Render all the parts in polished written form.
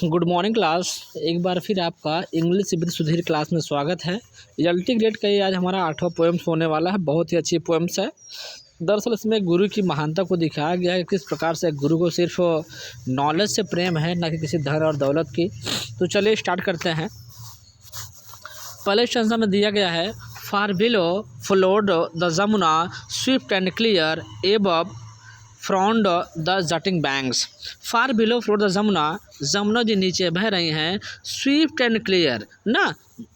Good morning class. एक बार फिर आपका इंग्लिश विद सुधीर क्लास में स्वागत है। रिजल्टी ग्रेड का ये आज हमारा 8वां पोएम्स होने वाला है। बहुत ही अच्छी पोएम्स है। दरअसल इसमें गुरु की महानता को दिखाया गया है, किस प्रकार से गुरु को सिर्फ नॉलेज से प्रेम है, न कि किसी धन और दौलत की। तो चलिए स्टार्ट करते हैं। पहले स्टेंजा में दिया गया है, far below flowed the Jamuna swift and clear above frowned the jutting banks. Far below flowed the Jamuna, Jamuna ji नीचे बह रही हैं, स्विफ्ट एंड क्लियर ना,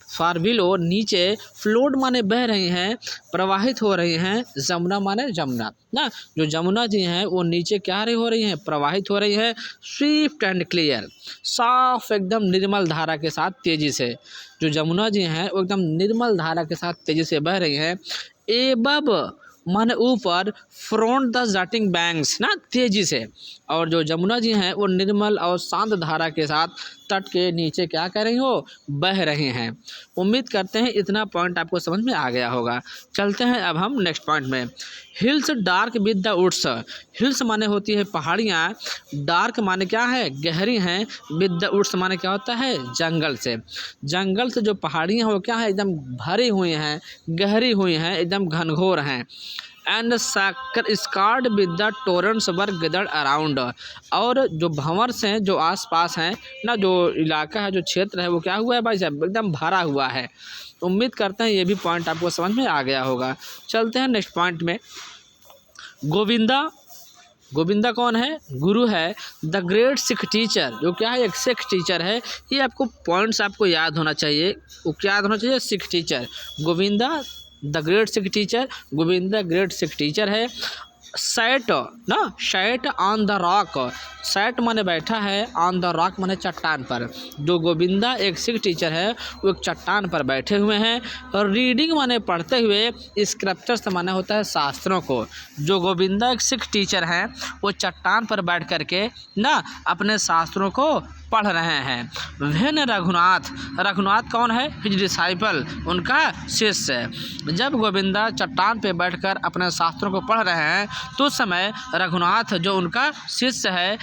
फार बिलो नीचे, फ्लोड माने बह रही हैं, प्रवाहित हो रही हैं, जमुना माने जमुना ना, जो जमुना जी हैं वो नीचे क्या हो रही हैं, प्रवाहित हो रही हैं, स्विफ्ट एंड क्लियर, साफ एकदम निर्मल धारा के साथ तेजी से, जो जमुना जी हैं वो एकदम निर्मल धारा के साथ तेजी से बह रही हैं। एबव माने ऊपर, फ्रॉन्ट द जटिंग बैंक्स ना, तेजी से, और जो जमुना जी हैं वो निर्मल और शांत धारा के साथ तट के नीचे क्या कर रही हो, बह रहे हैं। उम्मीद करते हैं इतना पॉइंट आपको समझ में आ गया होगा। चलते हैं अब हम नेक्स्ट पॉइंट में। Hills dark with the woods, hills माने होती है पहाड़ियाँ, डार्क माने क्या है, गहरी हैं, विद द वुड्स माने क्या होता है, जंगल से, जंगल से जो पहाड़ियाँ हैं वो क्या है, एकदम भरी हुई हैं, गहरी हुई हैं, एकदम घनघोर हैं। And scarred with the torrents were gathered around, और जो भंवर हैं जो आसपास हैं ना, जो इलाका है, जो क्षेत्र है वो क्या हुआ है भाई साहब, एकदम भरा हुआ है। उम्मीद करते हैं ये भी पॉइंट आपको समझ में आ गया होगा। चलते हैं नेक्स्ट पॉइंट में। गोविंदा, गोविंदा कौन है, गुरु है। द ग्रेट सिख टीचर, जो क्या है, एक सिख टीचर है। ये आपको पॉइंट्स आपको याद होना चाहिए, वो क्या याद होना चाहिए, Sikh teacher, Govinda the great Sikh teacher, Govinda great Sikh teacher है। सैट ना, sat on the rock, sat माने बैठा है, ऑन द रॉक माने चट्टान पर, जो गोविंदा एक सिख टीचर है वो एक चट्टान पर बैठे हुए हैं। और रीडिंग माने पढ़ते हुए, स्क्रिप्चर्स माने होता है शास्त्रों को, जो गोविंदा एक सिख टीचर हैं वो चट्टान पर बैठ करके ना अपने शास्त्रों को पढ़ रहे हैं। वेन रघुनाथ, रघुनाथ कौन है, हिज डिसाइपल, उनका शिष्य। जब गोविंदा चट्टान पे बैठकर अपने शास्त्रों को पढ़ रहे हैं तो उस समय रघुनाथ जो उनका शिष्य है,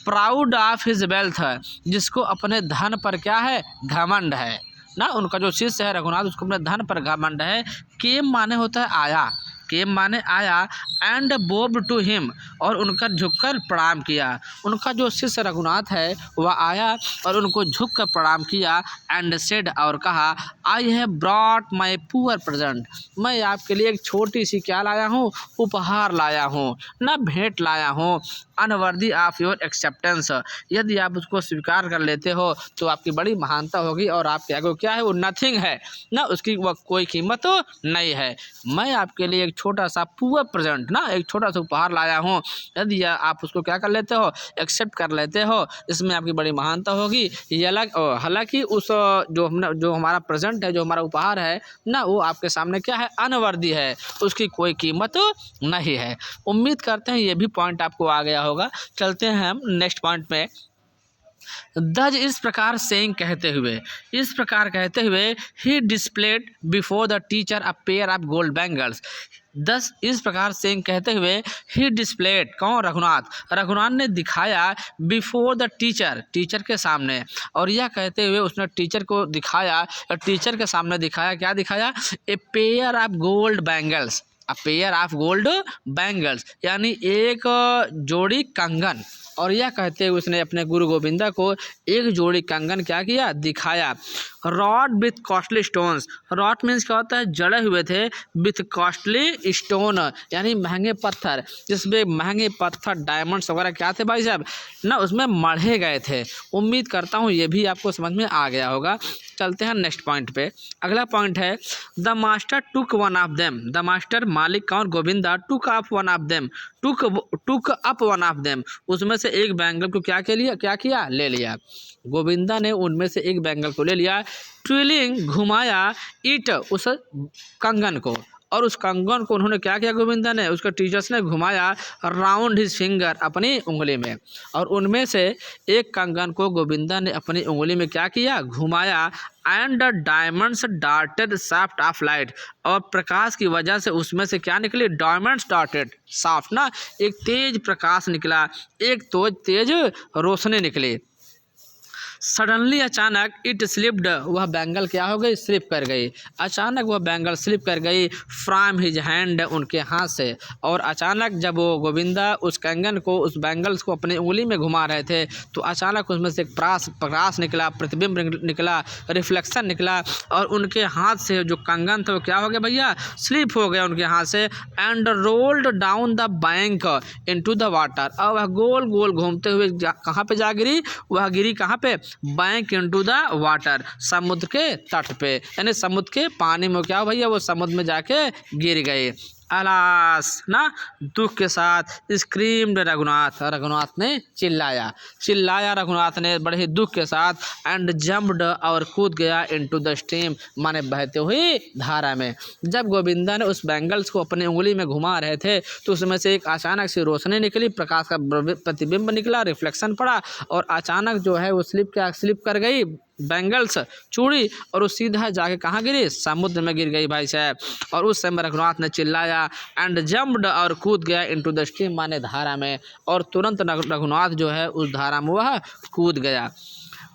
प्राउड ऑफ हिज वेल्थ, जिसको अपने धन पर क्या है, घमंड है ना, उनका जो शिष्य है रघुनाथ उसको अपने धन पर घमंड है। केम माने होता है आया, केम माने आया, एंड बोब टू हिम, और उनका झुककर प्रणाम किया। उनका जो शिष्य रघुनाथ है वह आया और उनको झुककर प्रणाम किया। एंड सेड, और कहा, I have brought my poor present, मैं आपके लिए एक छोटी सी क्या लाया हूँ, उपहार लाया हूँ ना, भेंट लाया हूँ। अनवर्दी ऑफ योर एक्सेप्टेंस, यदि आप उसको स्वीकार कर लेते हो तो आपकी बड़ी महानता होगी और आपके आगे क्या है, वो नथिंग है ना, उसकी वह कोई कीमत नहीं है। मैं आपके लिए एक छोटा सा पुअर प्रेजेंट ना, एक छोटा सा उपहार लाया हूँ, यदि आप उसको क्या कर लेते हो, एक्सेप्ट कर लेते हो, इसमें आपकी बड़ी महानता होगी। ये अलग, हालांकि उस जो हमारा प्रेजेंट है, जो हमारा उपहार है ना, वो आपके सामने क्या है, अनवर्दी है, उसकी कोई कीमत नहीं है। उम्मीद करते हैं ये भी पॉइंट आपको आ गया होगा। चलते हैं हम नेक्स्ट पॉइंट में। दज, इस प्रकार सेइंग कहते हुए, इस प्रकार कहते हुए, he displayed before the teacher a pair of gold bangles. 10, इस प्रकार से कहते हुए, ही डिस्प्लेड, कौन, रघुनाथ, रघुनाथ ने दिखाया, बिफोर द टीचर, टीचर के सामने, और यह कहते हुए उसने टीचर को दिखाया, और टीचर के सामने दिखाया, क्या दिखाया, a pair of gold bangles, a pair of gold bangles, यानी एक जोड़ी कंगन। और यह कहते हुए उसने अपने गुरु गोविंदा को एक जोड़ी कंगन क्या किया, दिखाया। Rod with costly stones, rod means क्या होता है, जड़े हुए थे, विथ कॉस्टली स्टोन यानी महंगे पत्थर, जिसमें महंगे पत्थर, डायमंड्स वगैरह क्या थे भाई साहब ना, उसमें मढ़े गए थे। उम्मीद करता हूँ ये भी आपको समझ में आ गया होगा। चलते हैं नेक्स्ट पॉइंट पे। अगला पॉइंट है, the master took one of them, the master मालिक कौन, Govinda, took off one of them, took up one of them, उसमें से एक बैंगल को क्या के लिए, क्या किया, ले लिया। गोविंदा ने उनमें से एक बैंगल को ले लिया। ट्विलिंग, घुमाया, इट, उस कंगन को, और उस कंगन को उन्होंने क्या किया, गोविंदा ने, उसके टीचर्स ने घुमाया, राउंड हिज फिंगर, अपनी उंगली में, और उनमें से एक कंगन को गोविंदा ने अपनी उंगली में क्या किया, घुमाया। And the diamonds darted shaft of light, और प्रकाश की वजह से उसमें से क्या निकली, डायमंड्स डार्टेड शाफ्ट ना, एक तेज प्रकाश निकला, एक तो तेज रोशनी निकली। सडनली अचानक इट स्लिप्ड, वह बैंगल क्या हो गई, स्लिप कर गई। अचानक वह बैंगल स्लिप कर गई फ्रॉम हिज हैंड, उनके हाथ से। और अचानक जब वो गोविंदा उस कंगन को, उस बैंगल्स को अपनी उंगली में घुमा रहे थे तो अचानक उसमें से एक प्रकाश निकला, प्रतिबिंब निकला, रिफ्लेक्शन निकला और उनके हाथ से जो कंगन था वो क्या हो गया भैया, स्लिप हो गया उनके हाथ से। And rolled down the bank into the water, और वह गोल गोल घूमते हुए कहाँ पे जा गिरी, वह गिरी कहाँ पे, बैंक इनटू द वाटर, समुद्र के तट पे, यानी समुद्र के पानी में क्या भैया, वो समुद्र में जाके गिर गए। अलास ना, दुख के साथ स्क्रीम्ड रघुनाथ, रघुनाथ ने चिल्लाया रघुनाथ ने बड़े ही दुख के साथ। एंड जम्प्ड, और कूद गया इनटू द स्ट्रीम, माने बहते हुई धारा में। जब गोविंदा ने उस बैंगल्स को अपनी उंगली में घुमा रहे थे तो उसमें से एक अचानक से रोशनी निकली, प्रकाश का प्रतिबिंब निकला, रिफ्लेक्शन पड़ा और अचानक जो है वो स्लिप कर गई बैंगल्स, चूड़ी, और वो सीधा जाके कहाँ गिरी, समुद्र में गिर गई भाई साहब। और उस समय रघुनाथ ने चिल्लाया एंड जम्प्ड, और कूद गया इनटू द स्ट्रीम, माने धारा में, और तुरंत रघुनाथ जो है उस धारा में वह कूद गया।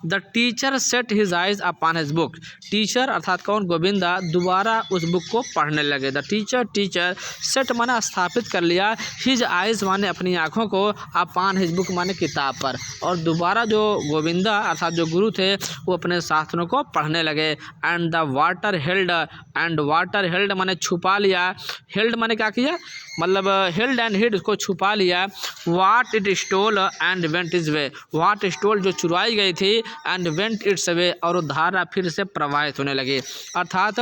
The teacher said his eyes upon his book, teacher अर्थात कौन, गोविंदा दोबारा उस बुक को पढ़ने लगे। द टीचर सेट माने स्थापित कर लिया, हिज आइज माने अपनी आँखों को, अपॉन हिज बुक माने किताब पर, और दोबारा जो गोविंदा अर्थात जो गुरु थे वो अपने शास्त्रों को पढ़ने लगे। एंड द वाटर हेल्ड माने छुपा लिया, हेल्ड माने क्या किया, मतलब हेल्ड एंड हिड, उसको छुपा लिया। What it stole and went his way, what stole जो चुराई गई थी, एंड वेंट इट्स वे, और वो धारा फिर से प्रवाहित होने लगी। अर्थात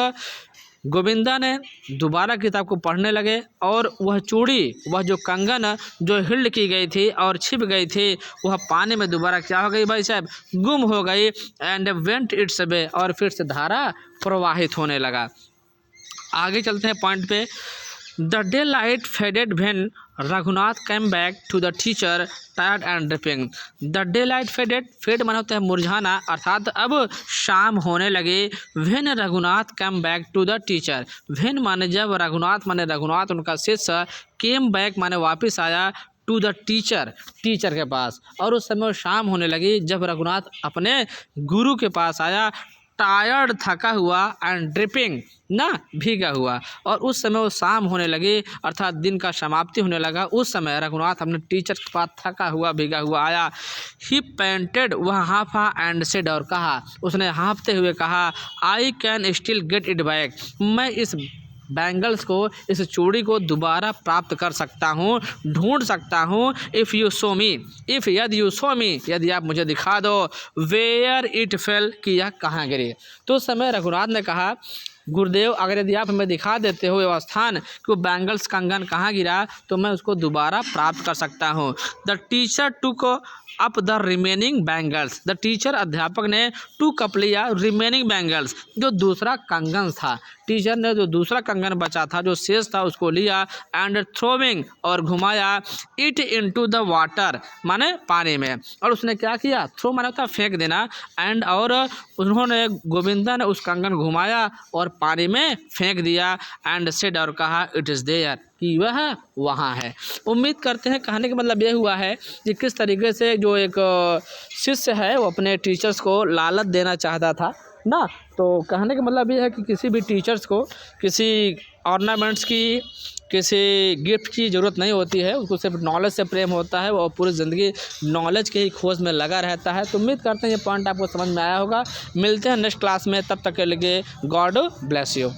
गोविंदा ने दोबारा किताब को पढ़ने लगे और वह चूड़ी, वह जो कंगन जो हिल्ड की गई थी और छिप गई थी, वह पानी में दोबारा क्या हो गई भाई साहब, गुम हो गई। एंड वेंट इट्स वे, और फिर से धारा प्रवाहित होने लगा। आगे चलते हैं पॉइंट पे। The daylight faded when Raghunath came back to the teacher tired and dripping. The daylight fade माना होता है मुरझाना, अर्थात अब शाम होने लगे। When Raghunath came back to the teacher, when माने जब, रघुनाथ माने रघुनाथ उनका शिष्य, केम बैक माने वापस आया, टू द टीचर के पास, और उस समय शाम होने लगी जब रघुनाथ अपने गुरु के पास आया, टायर्ड थका हुआ, एंड ड्रिपिंग ना भीगा हुआ, और उस समय वो शाम होने लगी अर्थात दिन का समाप्ति होने लगा। उस समय रघुनाथ अपने टीचर के पास थका हुआ भीगा हुआ आया। ही पेंटेड, वह हाँफा, एंड सेड, और कहा, उसने हाँफते हुए कहा, I can still get it back, मैं इस बैंगल्स को, इस चूड़ी को दोबारा प्राप्त कर सकता हूँ, ढूंढ सकता हूँ। इफ़ यू शो मी, यदि यू शो मी, यदि आप मुझे दिखा दो, वेयर इट फेल, कि यह कहाँ गिरी। तो उस समय रघुनाथ ने कहा, गुरुदेव अगर यदि आप हमें दिखा देते हो वह स्थान कि वो बैंगल्स कंगन कहाँ गिरा तो मैं उसको दोबारा प्राप्त कर सकता हूँ। The teacher took up the remaining bangles, the teacher अध्यापक ने टुक अप लिया रिमेनिंग बैंगल्स, जो दूसरा कंगन था। टीचर ने जो दूसरा कंगन बचा था, जो शेष था, उसको लिया, एंड थ्रोविंग, और घुमाया, इट इनटू द वाटर माने पानी में। और उसने क्या किया, थ्रो माने होता फेंक देना, एंड और उन्होंने, गोविंदा ने उस कंगन घुमाया और पानी में फेंक दिया। एंड सेड, और कहा, इट इज़ देयर, कि वह वहाँ है। उम्मीद करते हैं कहने का मतलब ये हुआ है कि किस तरीके से जो एक शिष्य है वो अपने टीचर्स को लालच देना चाहता था ना। तो कहने का मतलब ये है कि किसी भी टीचर्स को किसी ऑर्नामेंट्स की, किसी गिफ्ट की ज़रूरत नहीं होती है, उसको सिर्फ नॉलेज से प्रेम होता है, वो पूरी ज़िंदगी नॉलेज की ही खोज में लगा रहता है। तो उम्मीद करते हैं ये पॉइंट आपको समझ में आया होगा। मिलते हैं नेक्स्ट क्लास में, तब तक के लिए गॉड ब्लेस यू।